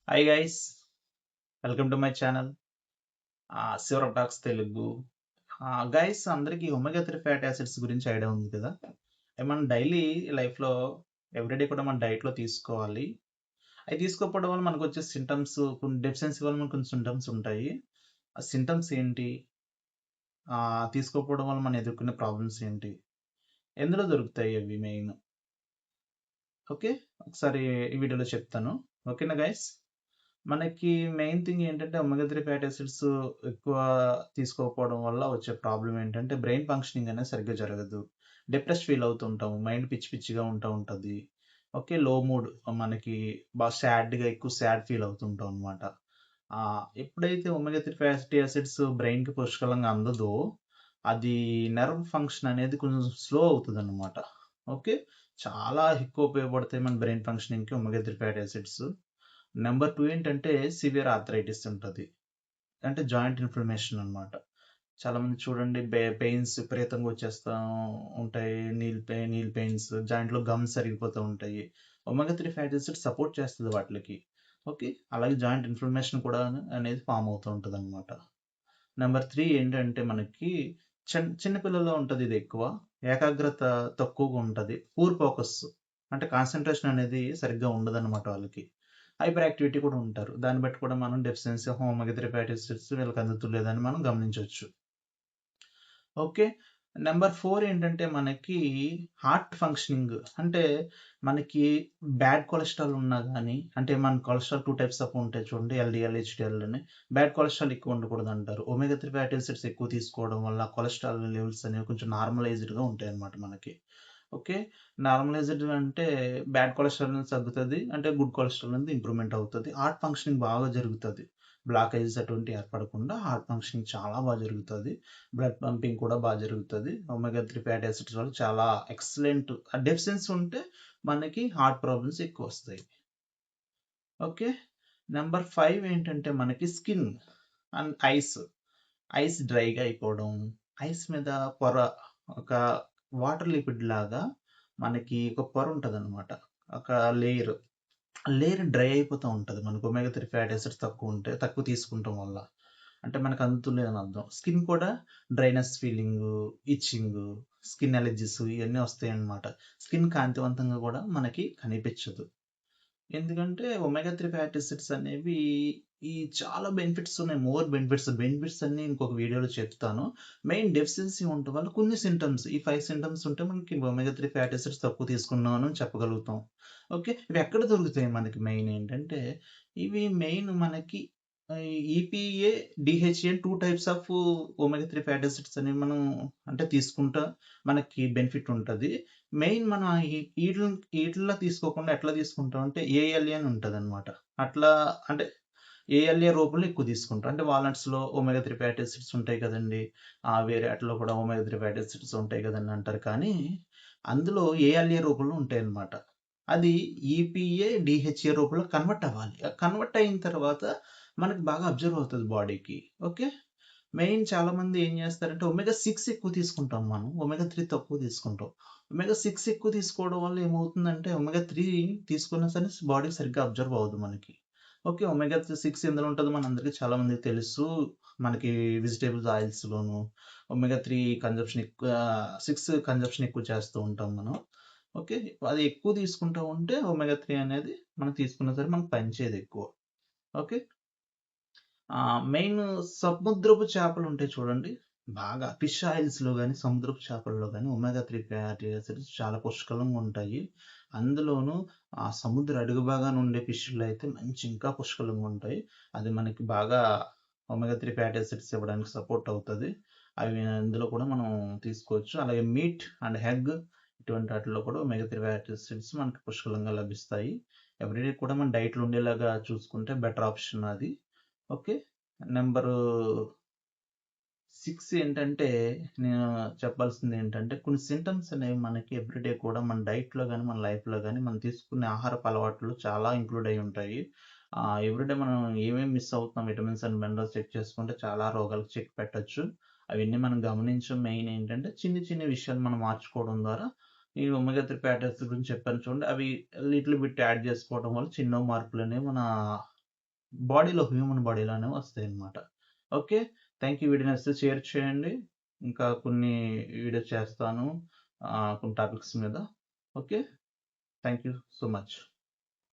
Hi guys, welcome to my channel Shivaram talks Telugu. Guys, అందరికీ omega 3 fatty acids గురించి idea ఉంది కదా. మనం డైలీ లైఫ్లో ఎవ్రీడే కూడా మన డైట్లో తీసుకోవాలి. అవి తీసుకోకపోవడం వల్ల మనకు వచ్చే సింటమ్స్, కొన్ని డెఫిషియన్సీ వల్ల మనకు కొన్ని సింటమ్స్ ఉంటాయి. ఆ సింటమ్స్ ఏంటి, తీసుకోకపోవడం వల్ల మనం ఎదుర్కొనే ప్రాబ్లమ్స్ ఏంటి, ఎందులో దొరుకుతాయి అవి మెయిన్. ఓకే, ఒకసారి ఈ వీడియోలో చెప్తాను. ఓకేనా గైస్. మనకి మెయిన్ థింగ్ ఏంటంటే ఒమేగా 3 ఫ్యాటీ యాసిడ్స్ ఎక్కువ తీసుకోకపోవడం వల్ల వచ్చే ప్రాబ్లం ఏంటంటే బ్రెయిన్ ఫంక్షనింగ్ అనేది సరిగ్గా జరగదు. డిప్రెస్ ఫీల్ అవుతుంటాము, మైండ్ పిచ్చి పిచ్చిగా ఉంటుంది. ఓకే, లో మూడ్, మనకి బాగా సాడ్గా ఎక్కువ సాడ్ ఫీల్ అవుతుంటాం అనమాట. ఎప్పుడైతే ఒమేగా 3 ఫ్యాటీ యాసిడ్స్ బ్రెయిన్కి పుష్కలంగా అందదో అది నర్వ్ ఫంక్షన్ అనేది కొంచెం స్లో అవుతుంది అనమాట. ఓకే, చాలా ఎక్కువ ఉపయోగపడతాయి మన బ్రెయిన్ ఫంక్షనింగ్కి ఒమేగా 3 ఫ్యాటీ యాసిడ్స్. నెంబర్ 2 ఏంటంటే సివియర్ ఆర్థరైటిస్ ఉంటది. అంటే జాయింట్ ఇన్‌ఫ్లమేషన్ అన్నమాట. చాలామంది చూడండి పెయిన్స్ విపరీతంగా వచ్చేస్తా ఉంటాయి. నీల్ పెయిన్స్, జాయింట్‌లో గమ్స్ అరిగిపోతూ ఉంటాయి. ఒమేగా 3 ఫ్యాటీ యాసిడ్ సపోర్ట్ చేస్తది వాటిలకి. ఓకే, అలాగే జాయింట్ ఇన్‌ఫ్లమేషన్ కూడా అనేది ఫార్మ్ అవుతూ ఉంటదన్నమాట. నెంబర్ 3 ఏంటంటే మనకి చిన్న పిల్లల్లో ఉంటది ఇది ఎక్కువ. ఏకాగ్రత తక్కువగా ఉంటది. పూర్ ఫోకస్, అంటే కాన్సంట్రేషన్ అనేది సరిగ్గా ఉండదన్నమాట వాళ్ళకి. హైపర్ యాక్టివిటీ కూడా ఉంటారు. దాన్ని బట్టి కూడా మనం deficiency of omega 3 fatty acids వీళ్ళకి అందుతలేదని మనం గమనించొచ్చు. ఓకే. నెంబర్ 4 ఏంటంటే మనకి హార్ట్ ఫంక్షనింగ్. అంటే మనకి బ్యాడ్ కొలెస్ట్రాల్ ఉన్నా గానీ, అంటే మన కొలెస్ట్రాల్ 2 టైప్స్ ఆఫ్ ఉంటాయి చూడండి. ఎల్‌డీఎల్, హెచ్‌డీఎల్ అని. బ్యాడ్ కొలెస్ట్రాల్ ఎక్కువ ఉండకూడదంటారు. ఒమేగా 3 ఫ్యాటీ యాసిడ్స్ ఎక్కువ తీసుకోవడం వల్ల కొలెస్ట్రాల్ లెవెల్స్ అనేవి కొంచెం నార్మలైజ్డ్‌గా ఉంటాయన్నమాట మనకి. ఓకే. నార్మలైజ్డ్ అంటే బ్యాడ్ కొలెస్ట్రాల్ అనేది తగ్గుతది. అంటే గుడ్ కొలెస్ట్రాల్ అనేది ఇంప్రూవ్‌మెంట్ అవుతది. హార్ట్ ఫంక్షనింగ్ బాగా జరుగుతది. బ్లాకేజెస్ అటువంటివి ఏర్పడకుండా హార్ట్ ఫంక్షనింగ్ చాలా బాగా జరుగుతది. బ్లడ్ పంపింగ్ కూడా బాగా జరుగుతది. ఒమేగా 3 ఫ్యాటీ యాసిడ్స్ వల్ల చాలా ఎక్సలెంట్. డెఫిషియన్సీ ఉంటే మనకి హార్ట్ ప్రాబ్లమ్స్ ఎక్కువొస్తాయి. ఓకే. నెంబర్ 5 ఏంటంటే మనకి స్కిన్ అండ్ ఐస్. ఐస్ డ్రైగా అయిపోవడం, ఐస్ మీద పొర, ఒక వాటర్ లిపిడ్ లాగా మనకి ఒక పొర ఉంటదనమాట. ఒక లేయర్. లేయర్ డ్రై అయిపోతా ఉంటది. మనకు ఒమేగా 3 ఫ్యాటీ యాసిడ్స్ తక్కువ తీసుకుంటం వల్ల. అంటే మనకు అందుతలేదని అర్థం. స్కిన్ కూడా dryness feeling, itching, skin allergies ఇయన్నీ వస్తాయన్నమాట. స్కిన్ కాంతివంతంగా కూడా మనకి కనిపించదు. ఎందుకంటే ఒమేగా 3 ఫ్యాటీ యాసిడ్స్ అనేవి చాలా బెనిఫిట్స్ ఉన్నాయి. More benefits. బెనిఫిట్స్ అన్నీ ఇంకొక వీడియోలో చెప్తాను. మెయిన్ డెఫిషియన్సీ ఉండటం వల్ల కొన్ని సింటమ్స్, ఈ 5 సింటమ్స్ ఉంటే మనకి ఒమేగా 3 ఫ్యాటీ యాసిడ్స్ తక్కువ తీసుకున్నాను అని చెప్పగలుగుతాం. ఓకే. ఇవి ఎక్కడ దొరుకుతాయి మనకి మెయిన్ ఏంటంటే, ఇవి మెయిన్ మనకి EPA, DHA 2 types of omega 3 fatty acids అనేవి మనం అంటే తీసుకుంటా మనకి బెనిఫిట్ ఉంటది. మెయిన్ మనం ఈటిల్లో తీసుకోకుండా ఎట్లా తీసుకుంటాం అంటే ఏఎల్ఏ అని ఉంటదనమాట. అట్లా అంటే ఏఎల్ఏ రూపంలో ఎక్కువ తీసుకుంటాం. అంటే వాల్నట్స్‌లో ఒమేగా 3 ఫ్యాటీ యాసిడ్స్ ఉంటాయి కదండీ! వేరే ఆటిల్లో కూడా ఒమేగా 3 ఫ్యాటీ యాసిడ్స్ ఉంటాయి కదండీ అంటారు. కానీ అందులో ఏఎల్ఏ రూపంలో ఉంటాయన్నమాట. అది ఈపీఏ, డీహెచ్ఏ రూపంలో కన్వర్ట్ అవ్వాలి. కన్వర్ట్ అయిన తర్వాత మనకు బాగా అబ్జర్వ్ అవుతది బాడీకి. ఓకే. మెయిన్ చాలామంది ఏం చేస్తారంటే ఒమేగా 6 ఎక్కువ తీసుకుంటాం మనం. ఒమేగా 3 తక్కువ తీసుకుంటాం. ఒమేగా 6 ఎక్కువ తీసుకోవడం వల్ల ఏమవుతుందంటే ఒమేగా 3 తీసుకున్నా సరే బాడీకి సరిగ్గా అబ్జర్వ్ అవ్వదు మనకి. ఓకే. ఒమేగా 6 ఎందులో ఉంటదో మనందరికీ చాలా మందికి తెలుసు. మనకి వెజిటబుల్స్ ఆయిల్స్‌లోను ఒమేగా 3 కన్జంప్షన్ ఎక్కువ, 6 కన్జంప్షన్ ఎక్కువ చేస్తూ ఉంటాం మనం. ఓకే. అది ఎక్కువ తీసుకుంటా ఉంటే ఒమేగా 3 అనేది మనం తీసుకున్నా సరే మనకు పనిచేయదు ఎక్కువ. ఓకే. మెయిన్ సముద్రపు చేపలుంటాయి చూడండి. బాగా ఫిష్ ఆయిల్స్‌లో గాని, సముద్రపు చేపల్లో గాని ఒమేగా 3 ఫ్యాటీ యాసిడ్స్ చాలా పుష్కలంగా ఉంటాయి. అందులోనూ సముద్ర అడుగు భాగాన ఉండే ఫిష్‌లో అయితే ఇంకా పుష్కలంగా ఉంటాయి. అది మనకి బాగా ఒమేగా 3 ఫ్యాటీ యాసిడ్స్ ఇవ్వడానికి సపోర్ట్ అవుతది. అవి అందులో కూడా మనం తీసుకోవచ్చు. అలాగే మీట్ అండ్ ఎగ్, ఇటువంటి వాటిల్లో కూడా ఒమేగా 3 ఫ్యాటీ యాసిడ్స్ మనకి పుష్కలంగా లభిస్తాయి. ఎవ్రీడే కూడా మన డైట్‌లో ఉండేలాగా చూసుకుంటే బెటర్ ఆప్షన్ అది. ఓకే. నంబరు 6 ఏంటంటే, నేను చెప్పాల్సిందేంటంటే, కొన్ని సింటమ్స్ అనేవి మనకి ఎవ్రీడే కూడా మన డైట్‌లో గాని, మన లైఫ్‌లో గాని, మనం తీసుకునే ఆహారపు అలవాట్లు చాలా ఇంక్లూడ్ అయ్యి ఉంటాయి. ఎవ్రీడే మనం ఏమేమి మిస్ అవుతున్నాం, విటమిన్స్ అండ్ మినరల్స్ చెక్ చేసుకుంటే చాలా రోగాలకు చెక్ పెట్టొచ్చు. అవన్నీ మనం గమనించడం మెయిన్ ఏంటంటే, చిన్ని చిన్ని విషయాలు మనం మార్చుకోవడం ద్వారా, ఈ ఒమేగా 3 ఫ్యాటీ యాసిడ్స్ గురించి చెప్పాను చూడండి. అవి లిటిల్ బిట్ యాడ్ చేసుకోవడం వల్ల చిన్న మార్పులనేవి మన బాడీలో హ్యూమన్ బాడీలో అనేవి వస్తాయి అన్నమాట. ఓకే. Thank you. వీడియో నచ్చితే షేర్ చేయండి. ఇంకా కొన్ని వీడియోస్ చేస్తాను కొన్ని టాపిక్స్ మీద. Okay. Thank you so much.